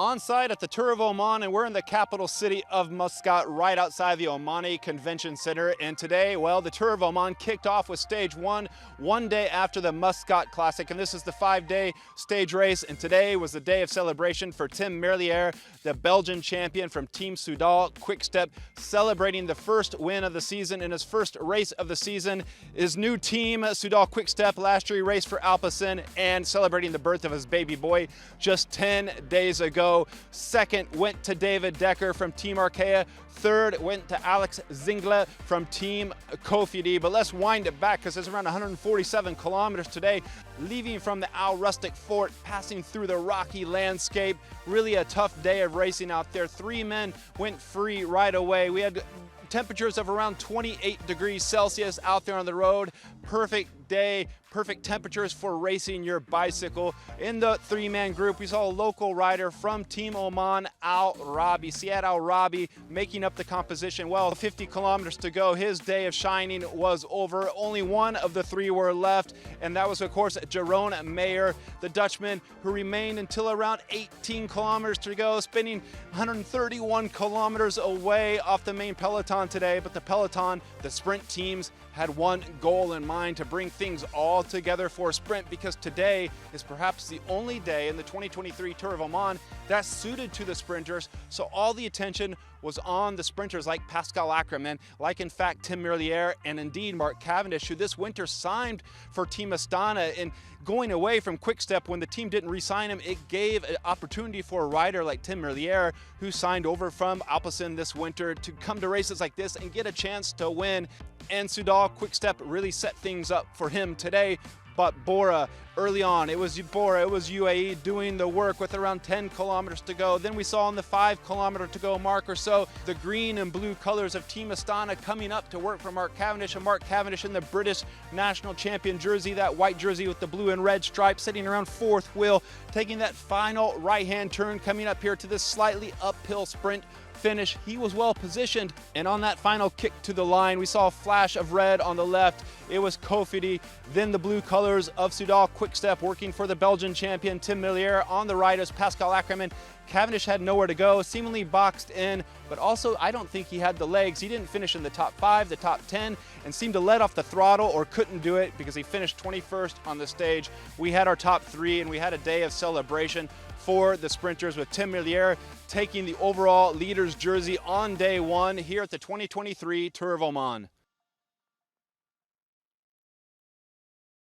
On site at the Tour of Oman, and we're in the capital city of Muscat, right outside the Omani Convention Center. And today, well, the Tour of Oman kicked off with stage one day after the Muscat Classic. And this is the 5-day stage race. And today was the day of celebration for Tim Merlier, the Belgian champion from Team Soudal Quick-Step, celebrating the first win of the season in his first race of the season. His new team, Soudal Quick-Step, last year he raced for Alpecin and celebrating the birth of his baby boy just 10 days ago. Second went to David Decker from Team Arkea. Third went to Alex Zingler from Team Kofidi. But let's wind it back because it's around 147 kilometers today, leaving from the Al Rustic Fort, passing through the rocky landscape. Really a tough day of racing out there. 3 men went free right away. We had temperatures of around 28 degrees Celsius out there on the road. Perfect day, perfect temperatures for racing your bicycle. In the 3-man group, we saw a local rider from Team Oman, Siad Al Rabi, making up the composition. Well, 50 kilometers to go. His day of shining was over. Only one of the 3 were left, and that was, of course, Jeroen Mayer, the Dutchman, who remained until around 18 kilometers to go, spending 131 kilometers away off the main peloton today. But the peloton, the sprint teams, had one goal in mind: to bring things all together for a sprint, because today is perhaps the only day in the 2023 Tour of Oman that's suited to the sprinters. So all the attention was on the sprinters like Pascal Ackermann, like in fact Tim Merlier, and indeed Mark Cavendish, who this winter signed for Team Astana. And going away from Quick-Step when the team didn't re-sign him, it gave an opportunity for a rider like Tim Merlier, who signed over from Alpecin this winter, to come to races like this and get a chance to win. And Soudal Quick-Step really set things up for him today. But Bora, early on, it was UAE doing the work with around 10 kilometers to go. Then we saw on the 5-kilometer to go mark or so, the green and blue colors of Team Astana coming up to work for Mark Cavendish, and Mark Cavendish in the British national champion jersey, that white jersey with the blue and red stripes, sitting around 4th wheel, taking that final right-hand turn, coming up here to this slightly uphill sprint finish. He was well positioned, and on that final kick to the line, we saw a flash of red on the left. It was Kofidi. Then the blue colors of Soudal Quick-Step working for the Belgian champion Tim Merlier. On the right is Pascal Ackermann. Cavendish had nowhere to go, seemingly boxed in, but also I don't think he had the legs. He didn't finish in the top 5, the top 10, and seemed to let off the throttle or couldn't do it because he finished 21st on the stage. We had our top 3, and we had a day of celebration for the sprinters, with Tim Merlier taking the overall leader's jersey on day 1 here at the 2023 Tour of Oman.